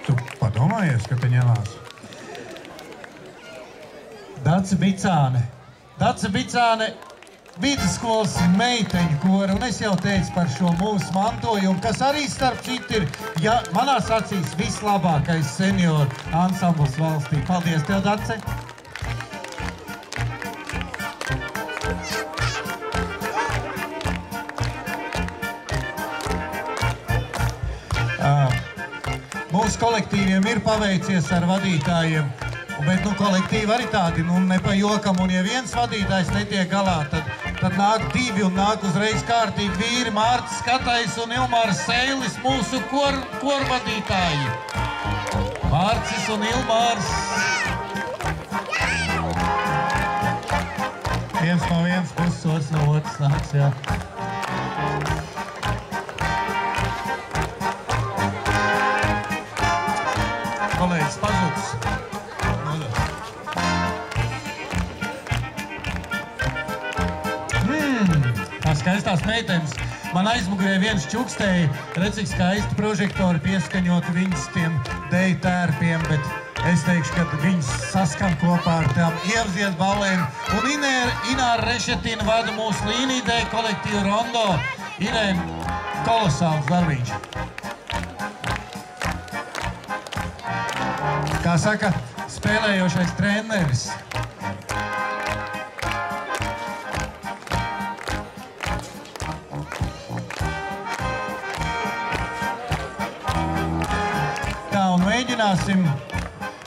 Tu padomājies, ka te ņemās? Dace Bicāne, vidusskolas meiteņu kora, un es jau teicu par šo mūsu mantojumu, kas arī starp citu ir, ja manās acīs, vislabākais senioru ansambls valstī. Paldies tev, Dace! Mūsu kolektīviem ir paveicies ar vadītājiem, bet kolektīvi arī tādi, ne pa jokam, un ja viens vadītājs netiek galā, tad nāk divi un nāk uzreiz kārtīgi vīri, Mārtis Skatais un Ilmārs Seilis, mūsu korvadītāji. Mārcis un Ilmārs. Viens no vienas puses, otrs no otras nāks, jā. Kolēģis Pazuks. Tā skaistās meitenes. Man aizmugurē viens čukstēja, redz, cik skaisti prožektori pieskaņot viņas tiem deju tērpiem, bet es teikšu, ka viņas saskan kopā ar tām ievziet ballēm. Un Ināra Rešetina vada mūsu līniju deju kolektīvu Rondo. Irēna, kolosāls darbiņš. Kā saka, spēlējošais treneris. Tā, un mēģināsim,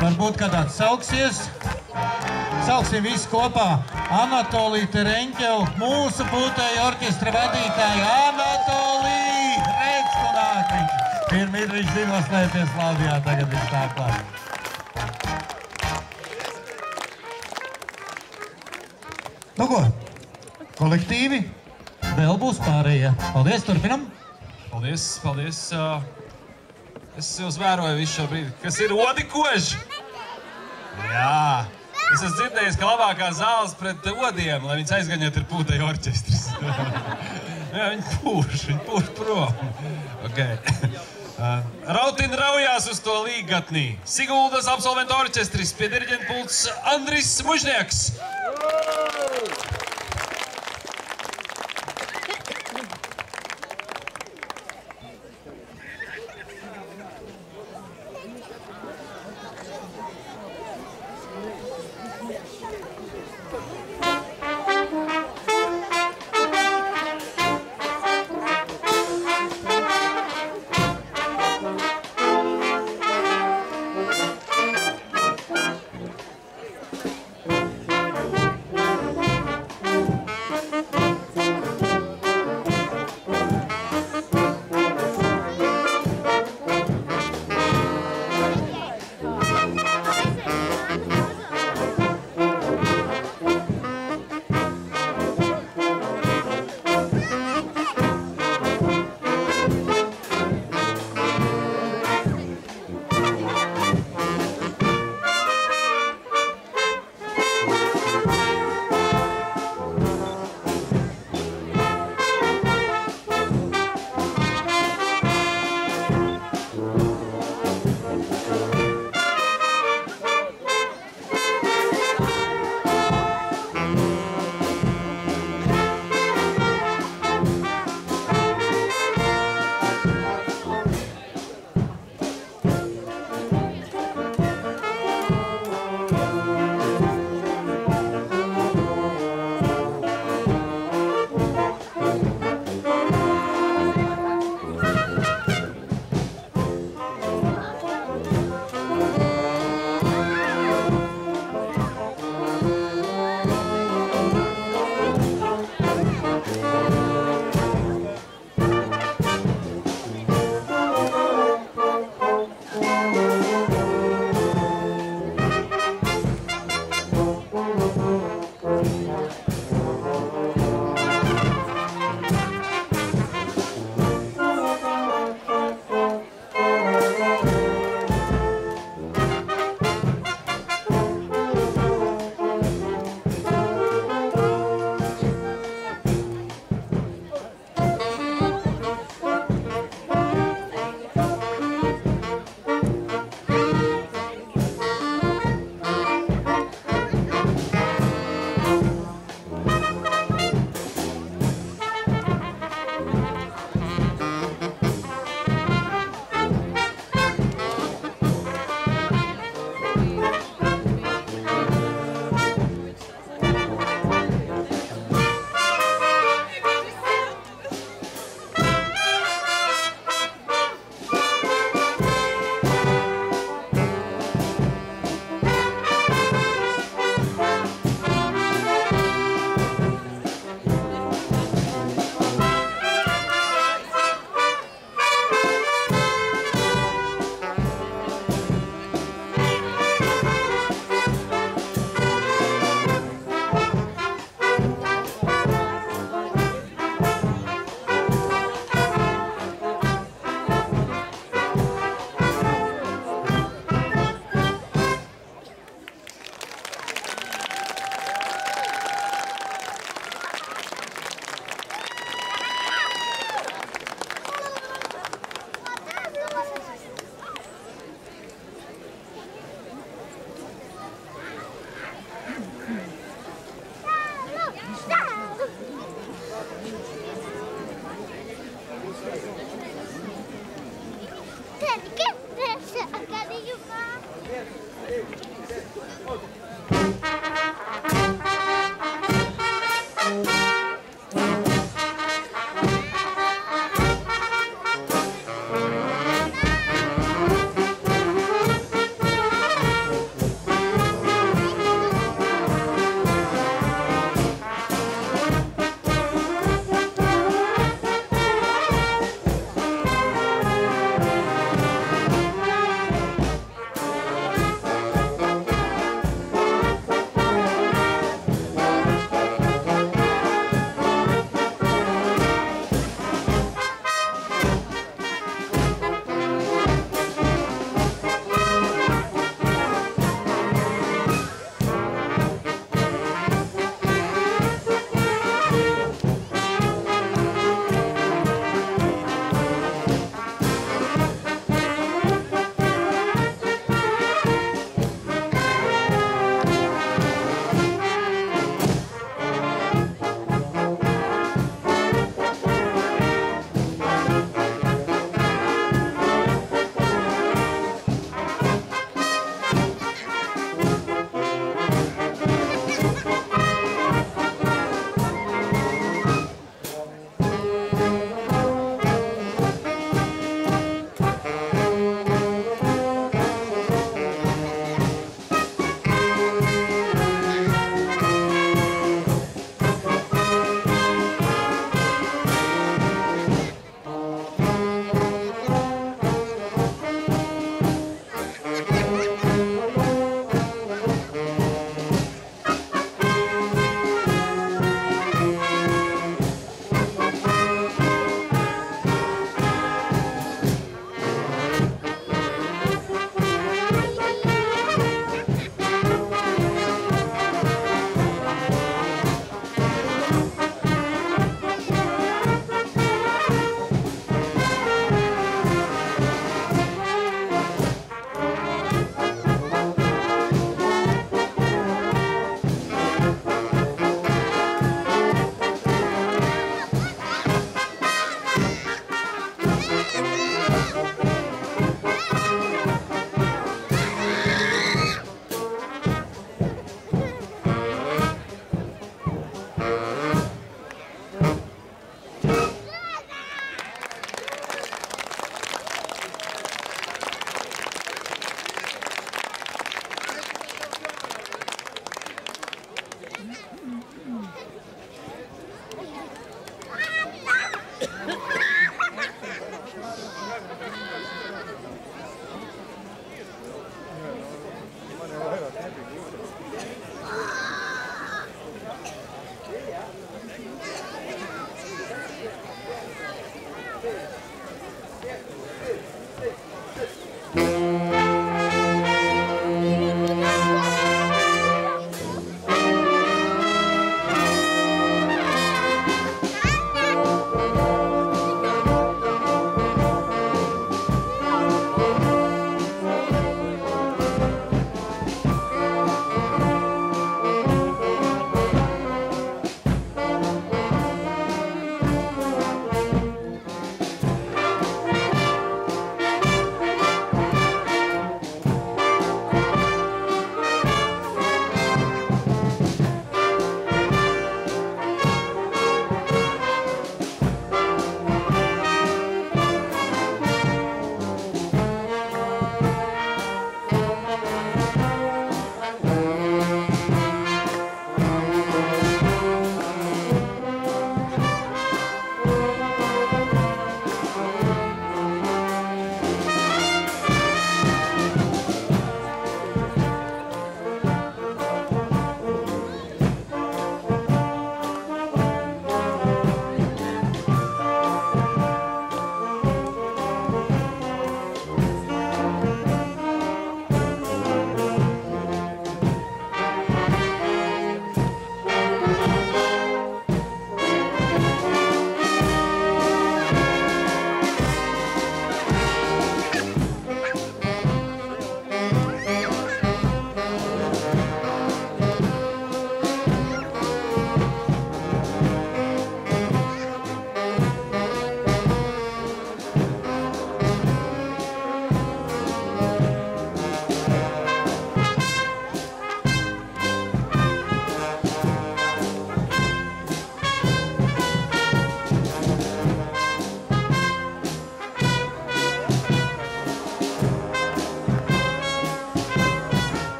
varbūt kādāds sauksies. Sauksim visi kopā. Anatolija Tereņķeva, mūsu pūtēja orķestra vadītāja. Anatolija! Redz, tu nāk viņš. Pirmīt viņš zinoslēties Latvijā, tagad viņš tā klāt. Nu ko, kolektīvi, vēl būs pārējie. Paldies, turpinam. Paldies. Es jūs vēroju visu šo brīdi. Kas ir odikoži? Jā. Es esmu dzirdējis, ka labākā zāles pret odiem, lai viņas aizgaņot, ir pūtēja orķestris. Jā, viņi pūš prom. Okay. Rautina raujās uz to līgatnī. Siguldas absolventu orķestris pie diriģenta pults Andris Mužnieks.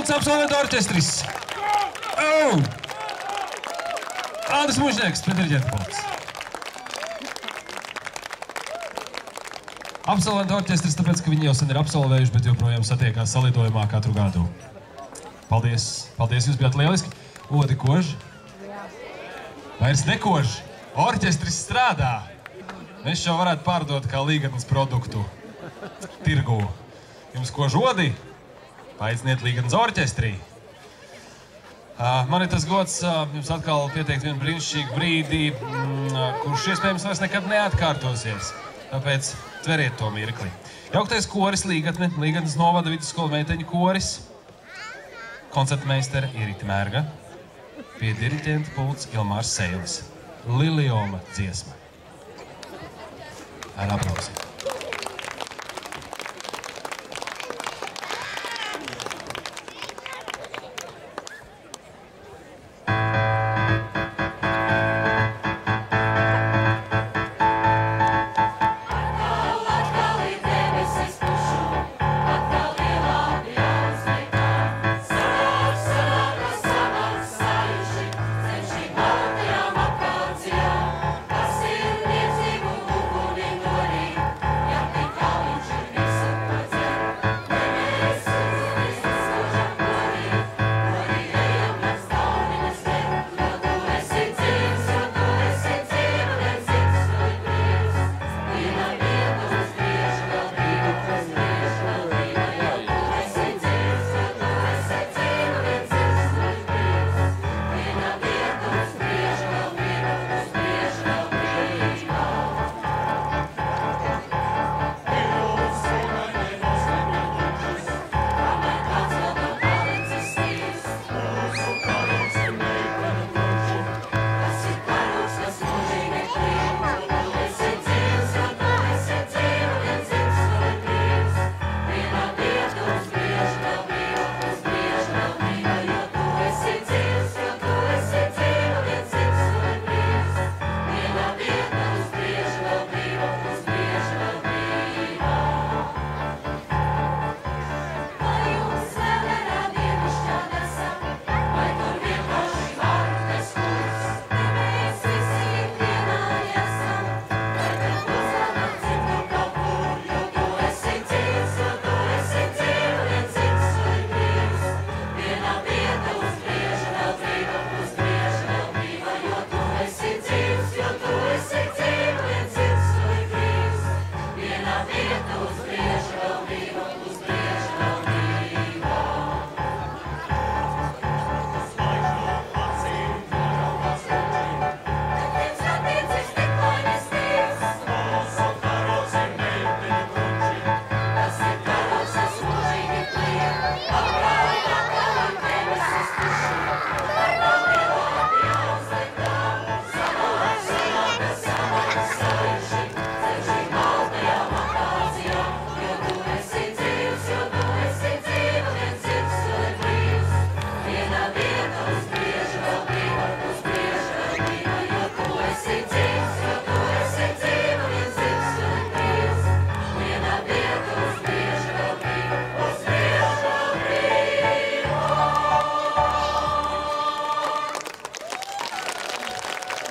punkts absolventu orķestris. Andris Mužnieks, pret diriģenta punkts. Absolventu orķestris, tāpēc, ka viņi jau sen ir absolvējuši, bet joprojām satiekās salidojumā katru gadu. Paldies, paldies, jūs bijāt lieliski. Odi kož? Vairs nekož. Orķestris strādā. Mēs šo varētu pārdot kā Līgatnes produktu tirgū. Jums kož odi? Paaiciniet Līgatnes orķestrī. Man ir tas gods jums atkal pieteikt vienu brīnišķīgu brīdi, kurš iespējams vairs nekad neatkārtosies. Tāpēc tveriet to mirkli. Jauktais koris Līgatne, Līgatnes novada vidusskola meiteņu koris, koncertmeistere Irita Mērga, pie diriģenta pults Ilmārs Seilis. Lilioma dziesma. Ar aplausiem.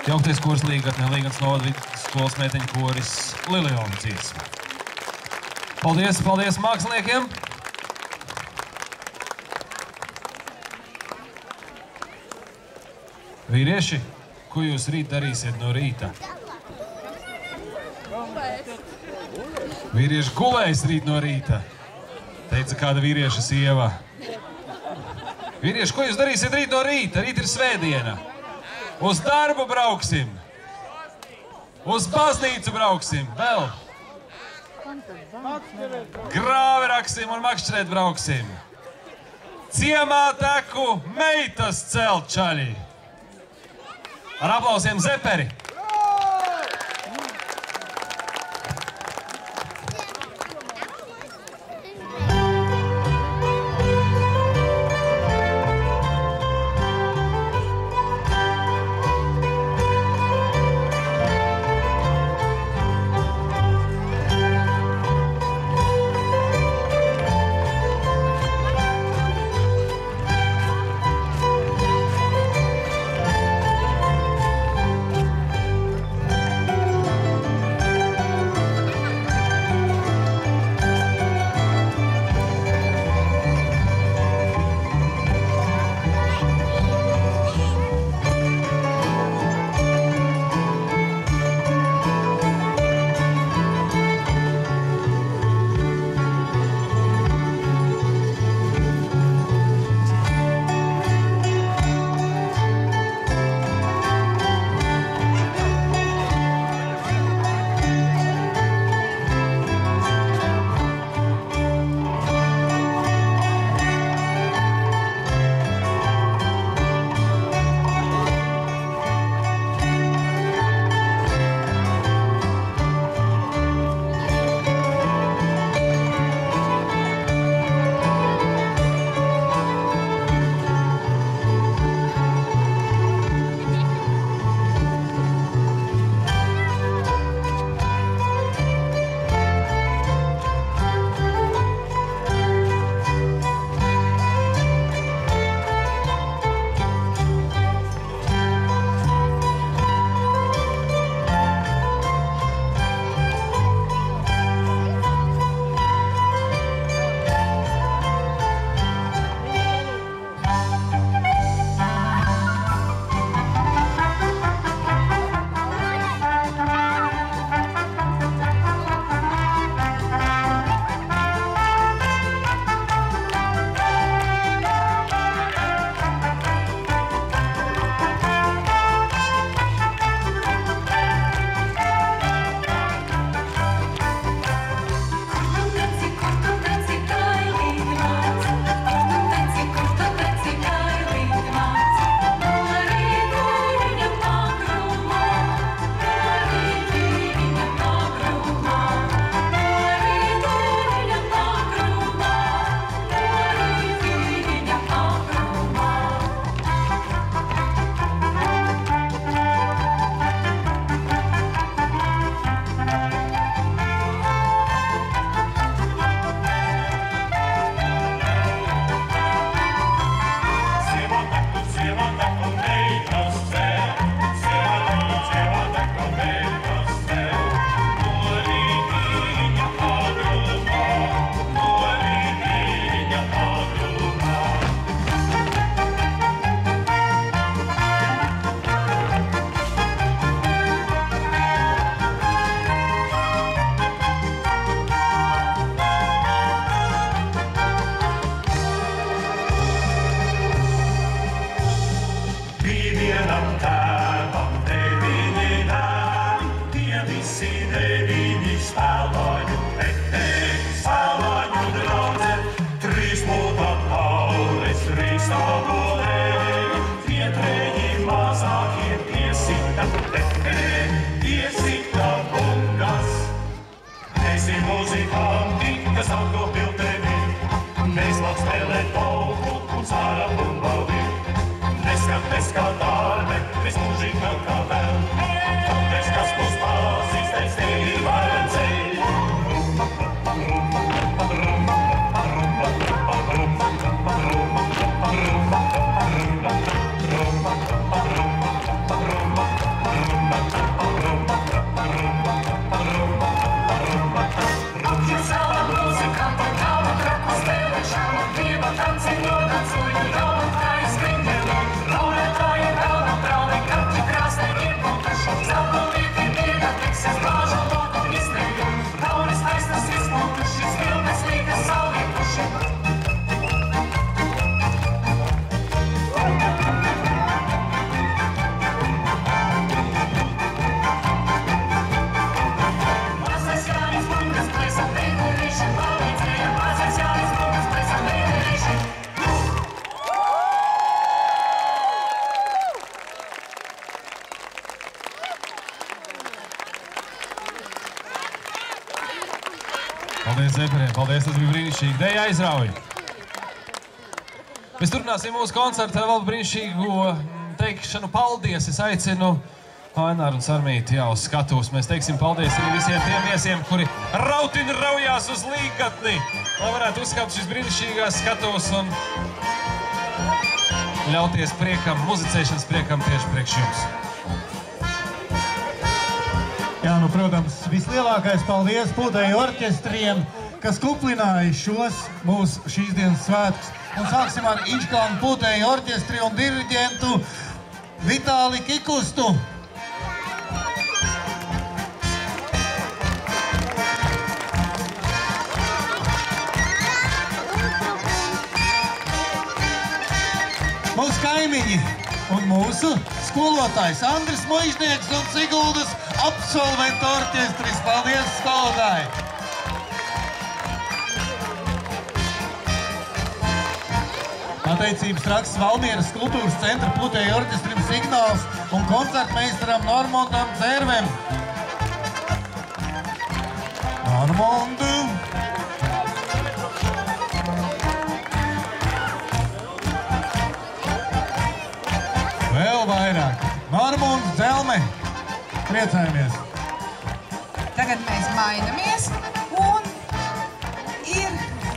Jauktais koris Līgatne, Līgatnes novada vidusskolas meiteņu koris Lilioma dziesma. Paldies, paldies māksliniekiem! Vīrieši, ko jūs rīt darīsiet no rīta? Vīrieši gulēs rīt no rīta, teica kāda vīrieša sieva. Vīrieši, ko jūs darīsiet rīt no rīta? Rīt ir svētdiena. Uz darbu brauksim, uz baznīcu brauksim, vēl grāvi raksim un makšķerēt brauksim. Ciemā teku meitas celt čaļi. Ar aplausiem Zeperi. tu tekerē, iesim tā bungas. Esi muzikanti, kas auto pilteni, neizlāk spēlēt polku un sāra bumbavi. Neskaties kā dārme, viss mūžīgi vēl kā vēl. Tāpēc, kas mūs pazīstēs, tevi varam ceļ. Paldies, Zeperiem, paldies, tas bija brīnišķīgi. Deja aizrauj! Mēs turpināsim mūsu koncertu ar vēl brīnišķīgu teikšanu paldies. Es aicinu Aināru un Sarmīti uz skatuves. Mēs teiksim paldies arī visiem tiem viesiem, kuri rautina raujās uz līgatni, lai varētu uzkāpt šis brīnišķīgās skatuves un ļauties priekam, muzicēšanas priekam tieši priekš jums. Jā, nu, protams, vislielākais paldies Pūtēju orķestriem, kas kuplināja šos mūsu šīs dienas svētkus. Un sāksim ar Inčkalnu Pūtēju orķestri un diriģentu Vitāli Kikustu. Mūsu kaimiņi un mūsu skolotājs Andris Muižnieks un Siguldas absolventu orķestris. Paldies, skolotāji! Pateicības raksts Valmieras kultūras centra Pūtēju orķestrim Signāls un koncertmeistaram Normondam Dzērvem. Normondu! Vēl vairāk. Normunds, Dzelme. Priecājamies. Tagad mēs mainamies un ir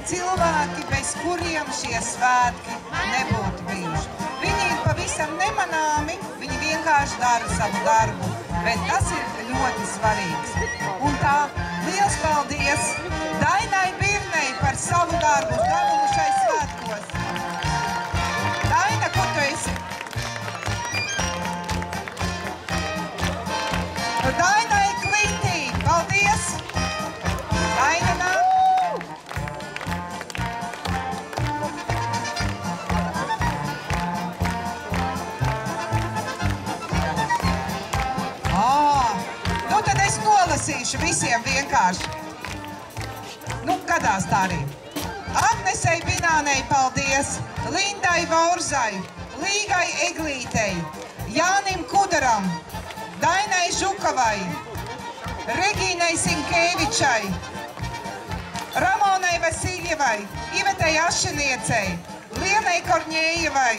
cilvēki, bez kuriem šie svētki nebūtu bijuši. Viņi ir pavisam nemanāmi, viņi vienkārši dara savu darbu, bet tas ir ļoti svarīgs. Un tā, liels paldies Dainai Birnei par savu darbu devumu šai svētkos. Daina, kur tu esi? Dainai Klintī, paldies! Daina nāk! Nu tad es nolasīšu visiem vienkārši. Nu, gadās tā arī. Agnesei Binānei paldies, Lindai Vaurzai, Līgai Eglītei, Jānim Kudaram, Dainai Žukovai, Regīnai Sinkēvičai, Ramonai Vasiljevai, Ivetei Ašiniecei, Lienai Korņējevai,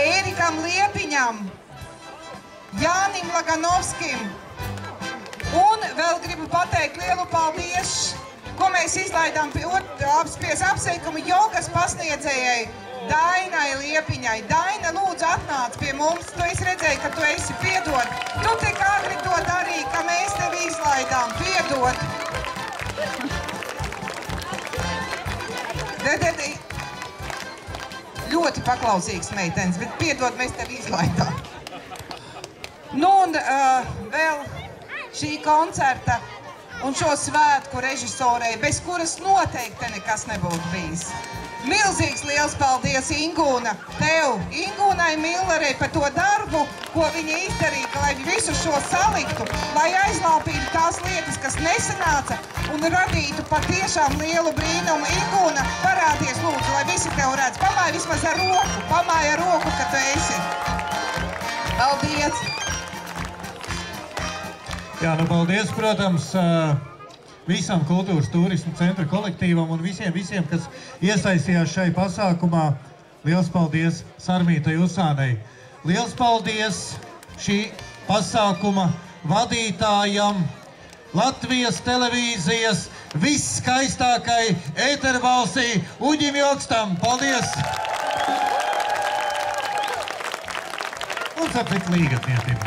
Ērikam Liepiņam, Jānim Laganovskim. Un vēl gribu pateikt lielu paldies, ko mēs izlaidām pie apsveikuma jogas pasniedzējai Dainai Liepiņai. Daina, lūdzu, atnāc pie mums. Tu esi redzēji, ka tu esi piedod. Tu tik agri to darīji, ka mēs tevi izlaidām. Piedod. Ļoti paklausīgs meitenes, bet piedod, mēs tevi izlaidām. Nu un vēl šī koncerta un šo svētku režisorei, bez kuras noteikti nekas nebūtu bijis. Milzīgs liels paldies, Ingūna, tev, Ingūnai Millerei par to darbu, ko viņa izdarīja, lai visu šo saliktu, lai aizlāpītu tās lietas, kas nesanāca, un radītu patiešām lielu brīnumu. Ingūna, parādies lūdzu, lai visi tev redz. Pamāja vismaz ar roku, ka tu esi. Paldies! Jā, nu paldies, protams, visam kultūras turismu centra kolektīvam un visiem, kas iesaistījās šai pasākumā. Liels paldies Sarmītai Usānei. Liels paldies šī pasākuma vadītājam, Latvijas televīzijas visskaistākai ēterbalsī Uģim Jokstam. Paldies! Un sapīt līgatnietiem.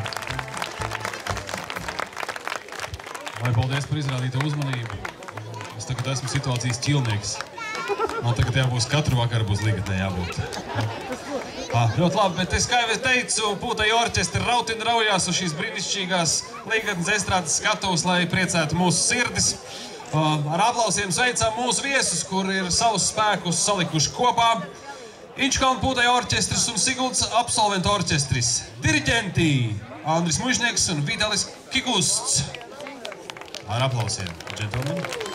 Lai paldies par izrādīto uzmanību. Es tagad esmu situācijas ķilnieks. Man tagad jābūs katru vakaru būs līgatnē jābūt. Ļoti labi, bet es, kā jau teicu, Pūtēju orķestri rautina raujās uz šīs brīnišķīgās līgatnes estrādes skatuves, lai priecētu mūsu sirdis. Ar aplausiem sveicam mūsu viesus, kur ir savus spēkus salikuši kopā. Inčkalna Pūtēju orķestris un Siguldas absolventu orķestris. Diriģenti Andris Mužnieks un Vitalis Kikusts. Ar aplausiem, džentlmeni.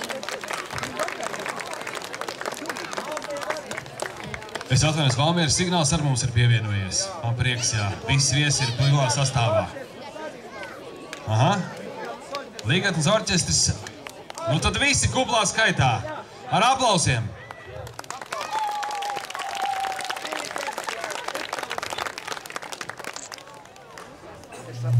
Es atvainojos, Valmieras signāls ar mums ir pievienojies. Man prieks, jā. Visi viesi ir pilnā sastāvā. Aha. Līgatnes orķestris. Nu tad visi kuplā skaitā. Ar aplausiem. Esa